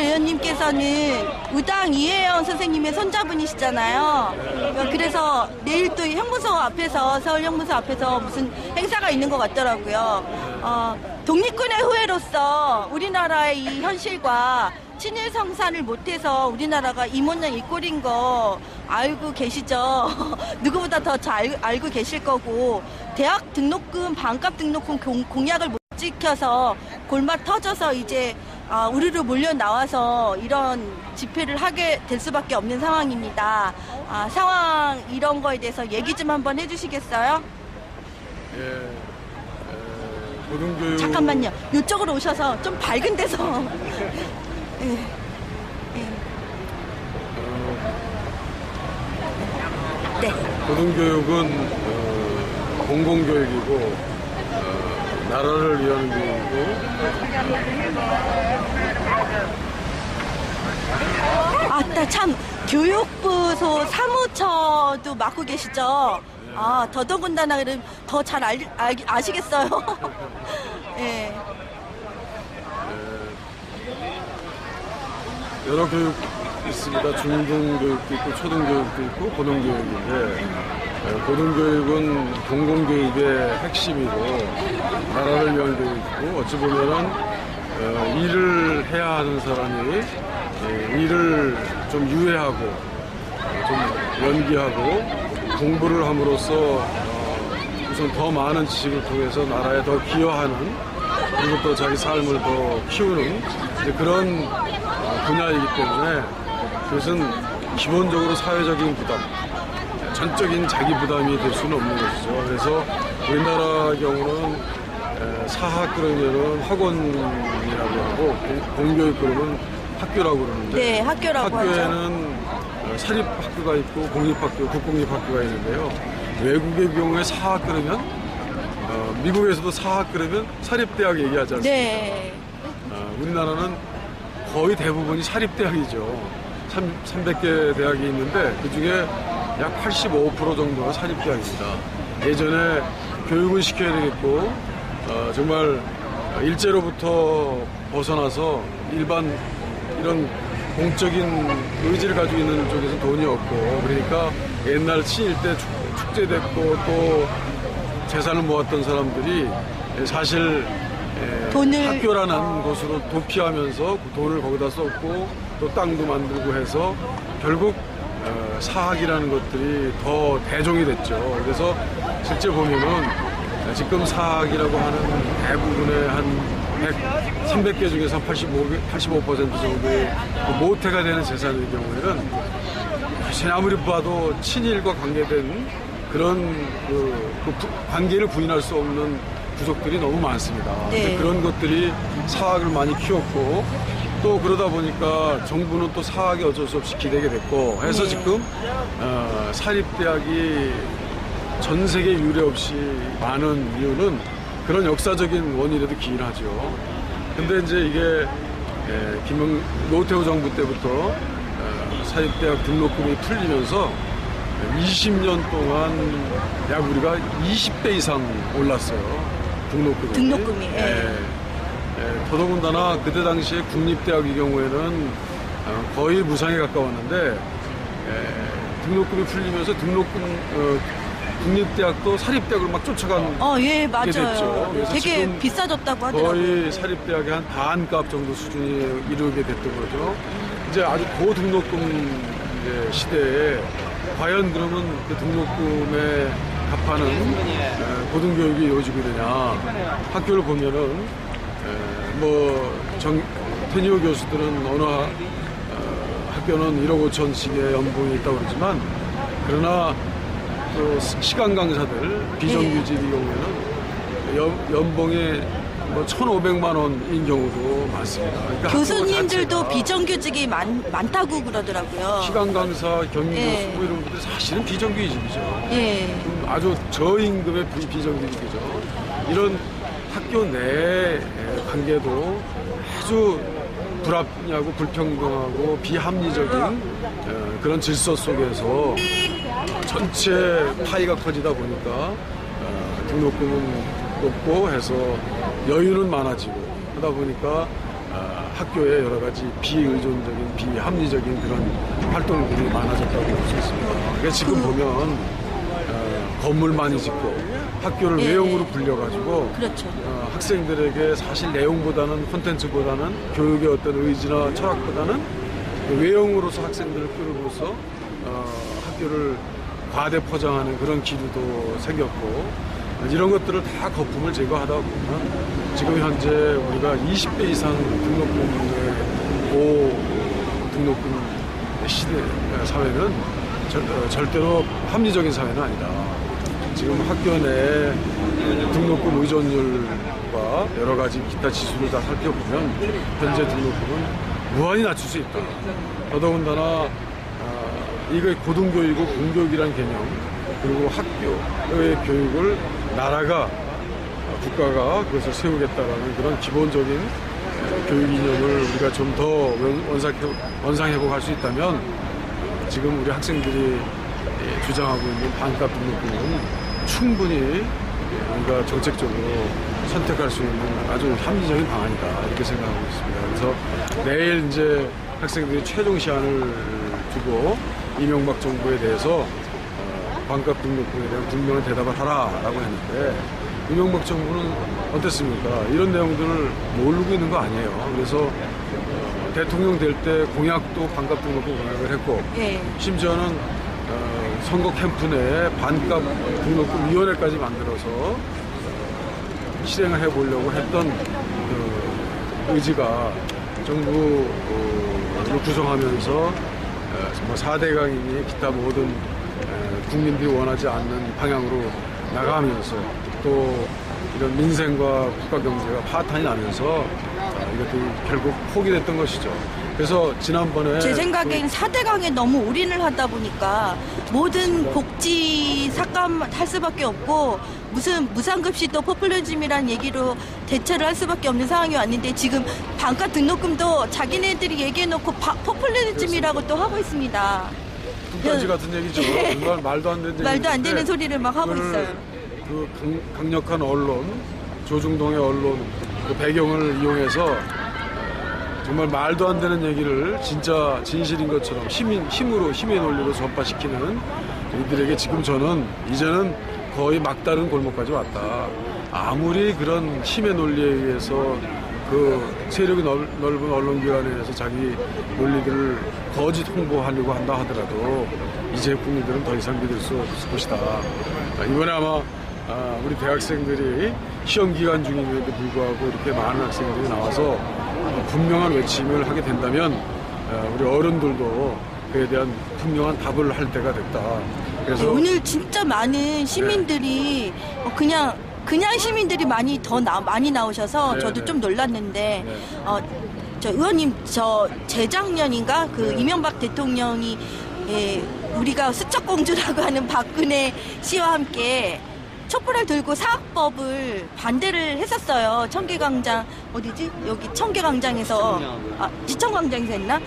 의원님께서는 우당 이혜영 선생님의 손자분이시잖아요. 그래서 내일 또 형무소 앞에서, 서울 형무소 앞에서 무슨 행사가 있는 것 같더라고요. 독립군의 후예로서 우리나라의 이 현실과 친일 성사를 못해서 우리나라가 이 모양 이 꼴인 거 알고 계시죠? 누구보다 더 잘 알고 계실 거고, 대학 등록금, 반값 등록금 공약을 못 지켜서 골마 터져서 이제 우르르 몰려 나와서 이런 집회를 하게 될 수밖에 없는 상황입니다. 상황 이런 거에 대해서 얘기 좀 한번 해주시겠어요? 고등교육. 잠깐만요. 이쪽으로 오셔서 좀 밝은 데서. 네. 고등교육은 공공교육이고 나라를 위한 교육이고. 아따 참, 교육부소 사무처도 맡고 계시죠? 더더군다나 그럼 더 잘 아시겠어요? 예. 여러 교육 있습니다. 중등교육도 있고 초등교육도 있고 고등교육인데, 고등교육은 공공교육의 핵심이고 나라를 위한 교육이고, 어찌 보면은 일을 해야 하는 사람이 일을 좀 유예하고 좀 연기하고 공부를 함으로써 우선 더 많은 지식을 통해서 나라에 더 기여하는, 그리고 또 자기 삶을 더 키우는 그런 분야이기 때문에, 그것은 기본적으로 사회적인 부담, 전적인 자기 부담이 될 수는 없는 것이죠. 그래서 우리나라 경우는 사학 그러면은 학원이라고 하고, 공교육 그러면 학교라고 그러는데, 네, 학교라고 학교에는 사립학교가 있고 공립학교, 국공립학교가 있는데요. 외국의 경우에 사학 그러면, 미국에서도 사학 그러면 사립대학 얘기하지 않습니까? 네. 우리나라는 거의 대부분이 사립대학이죠. 300개 대학이 있는데 그중에 약 85% 정도가 사립대학입니다. 예전에 교육은 시켜야 되겠고, 정말 일제로부터 벗어나서 일반 이런 공적인 의지를 가지고 있는 쪽에서 돈이 없고, 그러니까 옛날 친일 때 축제됐고 또 재산을 모았던 사람들이 사실 학교라는 곳으로 도피하면서 돈을 거기다 썼고 또 땅도 만들고 해서 결국 사학이라는 것들이 더 대종이 됐죠. 그래서 실제 보면은 지금 사학이라고 하는 대부분의 한 300개 중에서 85% 정도의 모태가 되는 재산의 경우에는 아무리 봐도 친일과 관계된 그런 그 관계를 부인할 수 없는 부족들이 너무 많습니다. 네. 그런 것들이 사학을 많이 키웠고, 또 그러다 보니까 정부는 또 사학이 어쩔 수 없이 기대게 됐고 해서, 네. 지금 사립대학이 전 세계 유례 없이 많은 이유는 그런 역사적인 원인에도 기인하죠. 근데 이제 이게 노태우 정부 때부터 사립대학 등록금이 풀리면서 20년 동안 약 우리가 20배 이상 올랐어요. 등록금이. 더더군다나 그때 당시에 국립대학의 경우에는 거의 무상에 가까웠는데, 등록금이 풀리면서 국립대학도 사립대학을 막 쫓아간 예, 맞아요. 게 됐죠. 되게 비싸졌다고 하더라고요. 거의 사립대학의 한 반값 정도 수준이 이르게 됐던 거죠. 이제 아주 고등록금 시대에 과연 그러면 그 등록금에 갚하는 고등교육이 이루어지게 되냐. 학교를 보면은 테니어 교수들은 어느 학교는 1억 5천씩의 연봉이 있다고 그러지만, 그러나 그 시간 강사들 비정규직의 경우에는 연봉이 1,500만 원인 경우도 많습니다. 그러니까 교수님들도 비정규직이 많다고 그러더라고요. 시간 강사, 경위교수 뭐 이런 분들 사실은 비정규직이죠. 예. 아주 저임금의 비정규직이죠. 이런 학교 내 관계도 아주 불합리하고 불평등하고 비합리적인 그런 질서 속에서 전체 파이가 커지다 보니까 등록금은 높고 해서 여유는 많아지고, 하다 보니까 학교에 여러 가지 비의존적인, 비합리적인 그런 활동들이 많아졌다고 볼 수 있습니다. 그러니까 지금 보면 건물 많이 짓고 학교를 예. 외형으로 불려가지고 그렇죠. 학생들에게 사실 내용보다는 콘텐츠보다는 교육의 어떤 의지나 철학보다는 외형으로서 학생들을 끌어모서 학교를 과대 포장하는 그런 기류도 생겼고 이런 것들을 다 거품을 제거하다 보면 지금 현재 우리가 20대 이상 등록금의 등록금 시대 사회는 절대로 합리적인 사회는 아니다. 지금 학교 내 등록금 의존율과 여러 가지 기타 지수를 다 살펴보면 현재 등록금은 무한히 낮출 수 있다. 더더군다나 이거 고등교육이고 공교육이라는 개념 그리고 학교의 교육을 나라가 국가가 그것을 세우겠다라는 그런 기본적인 교육 이념을 우리가 좀 더 원상회복할 수 있다면 지금 우리 학생들이 주장하고 있는 반값 등록금은 충분히 우리가 정책적으로 선택할 수 있는 아주 합리적인 방안이다 이렇게 생각하고 있습니다. 그래서 내일 이제 학생들이 최종 시한을 두고 이명박 정부에 대해서 반값 등록금에 대한 분명한 대답을 하라라고 했는데 이명박 정부는 어땠습니까? 이런 내용들을 모르고 있는 거 아니에요. 그래서 대통령 될 때 공약도 반값 등록금 공약을 했고 예. 심지어는 선거 캠프 내에 반값 등록금 위원회까지 만들어서 실행을 해보려고 했던 그 의지가 정부를 구성하면서 뭐 4대강이니 기타 모든 국민들이 원하지 않는 방향으로 나가면서 또 이런 민생과 국가 경제가 파탄이 나면서 이것들이 결국 포기됐던 것이죠. 그래서 지난번에 제 생각엔 4대강에 너무 올인을 하다 보니까 모든 복지 삭감할 수밖에 없고 무슨 무상급식도 포퓰리즘이란 얘기로 대체를 할 수밖에 없는 상황이 왔는데 지금 반값 등록금도 자기네들이 얘기해놓고 포퓰리즘이라고 또 하고 있습니다. 뚱딴지 같은 얘기죠. 정말 말도 안 되는 얘기인데 말도 안 되는 소리를 막 하고 있어요. 그 강력한 언론, 조중동의 언론 그 배경을 이용해서 정말 말도 안 되는 얘기를 진짜 진실인 것처럼 힘의 논리로 전파시키는 이들에게 지금 저는 이제는 거의 막다른 골목까지 왔다. 아무리 그런 힘의 논리에 의해서 그 세력이 넓은 언론기관에서 자기 논리들을 거짓 홍보하려고 한다 하더라도 이제 국민들은 더 이상 믿을 수 없을 것이다. 이번에 아마 우리 대학생들이 시험 기간 중임에도 불구하고 이렇게 많은 학생들이 나와서 분명한 외침을 하게 된다면 우리 어른들도 그에 대한 분명한 답을 할 때가 됐다. 그래서 오늘 진짜 많은 시민들이 그냥 시민들이 많이 나오셔서 네, 저도 네. 좀 놀랐는데 네. 저 의원님 저 재작년인가 그 네. 이명박 대통령이 우리가 수척공주라고 하는 박근혜 씨와 함께 촛불을 들고 사학법을 반대를 했었어요. 청계광장 어디지? 여기 청계광장에서 지청광장에서 했나?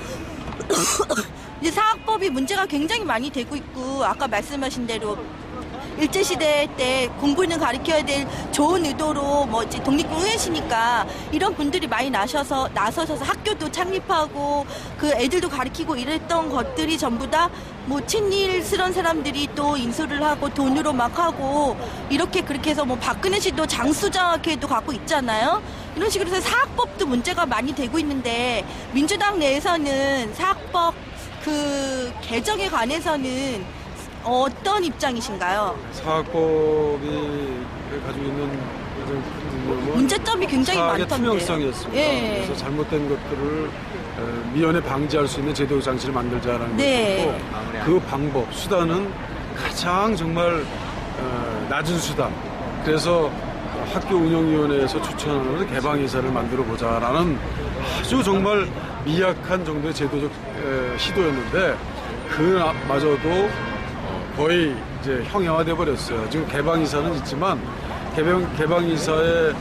이제 사학법이 문제가 굉장히 많이 되고 있고 아까 말씀하신 대로 일제시대 때 공부는 가르쳐야 될 좋은 의도로 뭐 이제 독립군 후예시니까 이런 분들이 많이 나서셔서 학교도 창립하고 그 애들도 가르치고 이랬던 것들이 전부 다 뭐 친일스러운 사람들이 또 인수를 하고 돈으로 막 하고 이렇게 그렇게 해서 뭐 박근혜 씨도 장수장학회도 갖고 있잖아요. 이런 식으로 해서 사학법도 문제가 많이 되고 있는데 민주당 내에서는 사학법 그 개정에 관해서는 어떤 입장이신가요? 사학법이 가지고 있는 가장 큰 문제는 문제점이 굉장히 사학의 많던데. 투명성이었습니다. 예. 그래서 잘못된 것들을 미연에 방지할 수 있는 제도 장치를 만들자라는 네. 것이고 그 방법, 수단은 가장 정말 낮은 수단. 그래서 학교 운영위원회에서 추천하는 개방이사를 만들어 보자라는 아주 정말 미약한 정도의 제도적 시도였는데 그마저도 거의 이제 형형화돼 버렸어요. 지금 개방이사는 있지만 개방이사의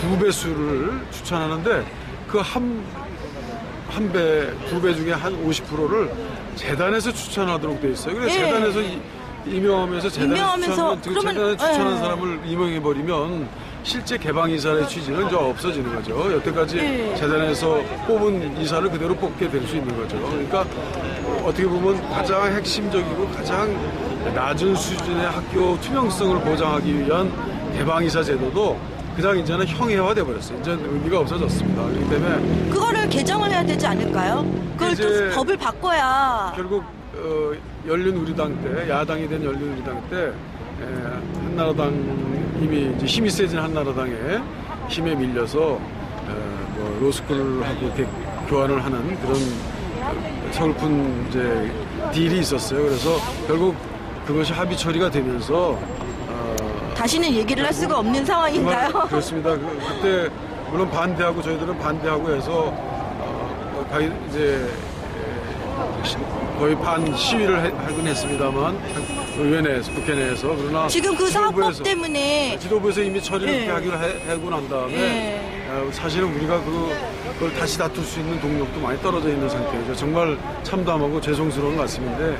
2배 수를 추천하는데 그 한 배, 2배 중에 한 50%를 재단에서 추천하도록 돼 있어요. 그래서 예. 재단에서 임명하면서 재단에서 임명하면서 재단에 그러면- 추천한 예. 사람을 임명해 버리면 실제 개방 이사의 취지는 이제 없어지는 거죠. 여태까지 네. 재단에서 뽑은 이사를 그대로 뽑게 될 수 있는 거죠. 그러니까 어떻게 보면 가장 핵심적이고 가장 낮은 수준의 학교 투명성을 보장하기 위한 개방 이사 제도도 그냥 이제는 형해화돼 버렸어요. 이제 의미가 없어졌습니다. 그렇기 때문에 그거를 개정을 해야 되지 않을까요? 그걸 이제 또 법을 바꿔야. 결국 열린 우리당 때, 야당이 된 열린 우리당 때 한나라당 이미 이제 힘이 세진 한나라당의 힘에 밀려서 뭐 로스쿨하고 이렇게 교환을 하는 그런 서글픈 이제 딜이 있었어요. 그래서 결국 그것이 합의 처리가 되면서 다시는 얘기를 할 수가 없는 상황인가요? 정말 그렇습니다. 그때 물론 반대하고 저희들은 반대하고 해서 이제 거의 반 시위를 하긴 했습니다만 의회 내에서 국회 내에서 그러나 지금 그 사업법 때문에 지도부에서 이미 처리를 네. 하기로 하고 난 다음에 네. 사실은 우리가 그걸 다시 다툴 수 있는 동력도 많이 떨어져 있는 상태죠. 정말 참담하고 죄송스러운 말씀인데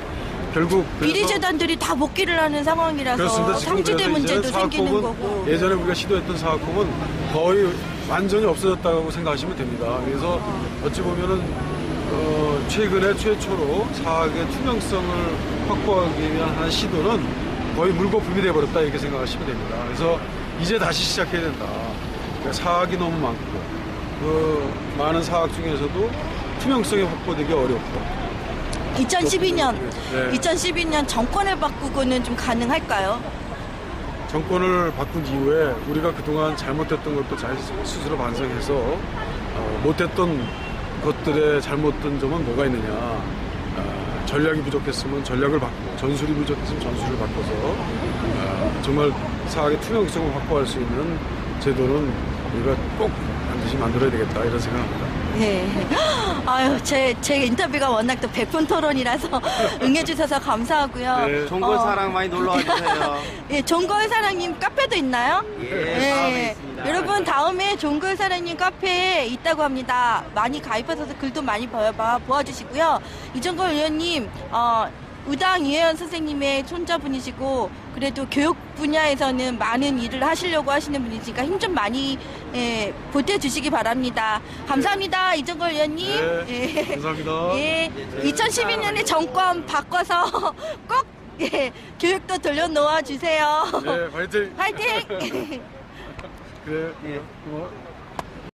결국 비리재단들이 다 복귀를 하는 상황이라서 그렇습니다. 지금 상지대 그래서 문제도 이제 생기는 사학법은 거고. 예전에 우리가 시도했던 사학법은 거의 완전히 없어졌다고 생각하시면 됩니다. 그래서 어찌 보면은 최근에 최초로 사학의 투명성을 확보하기 위한 하는 시도는 거의 물거품이 돼버렸다 이렇게 생각하시면 됩니다. 그래서 이제 다시 시작해야 된다. 그러니까 사학이 너무 많고 그 많은 사학 중에서도 투명성이 확보되기 어렵고 2012년 네. 2012년 정권을 바꾸고는 좀 가능할까요? 정권을 바꾼 이후에 우리가 그동안 잘못했던 것도 잘 스스로 반성해서 못했던 것들의 잘못된 점은 뭐가 있느냐, 전략이 부족했으면 전략을 바꾸고 전술이 부족했으면 전술을 바꿔서 정말 사학의 투명성을 확보할 수 있는 제도는 우리가 꼭 반드시 만들어야 되겠다 이런 생각합니다. 네. 아유, 제 인터뷰가 워낙 또 100분 토론이라서 응해주셔서 감사하고요. 네. 종걸 사랑 많이 놀러 와주세요. 예, 종걸 사랑님 카페도 있나요? 예, 다음에 있습니다. 여러분 다음에 종걸 사랑님 카페에 있다고 합니다. 많이 가입하셔서 글도 많이 보아주시고요. 이종걸 의원님, 우당 이혜연 선생님의 손자분이시고 그래도 교육 분야에서는 많은 일을 하시려고 하시는 분이니까 힘 좀 많이 보태주시기 바랍니다. 감사합니다, 이종걸 의원님. 네, 예. 감사합니다. 예, 2012년에 정권 바꿔서 꼭 교육도 돌려놓아 주세요. 네, 화이팅! 화이팅! 그래, 예. 고마워.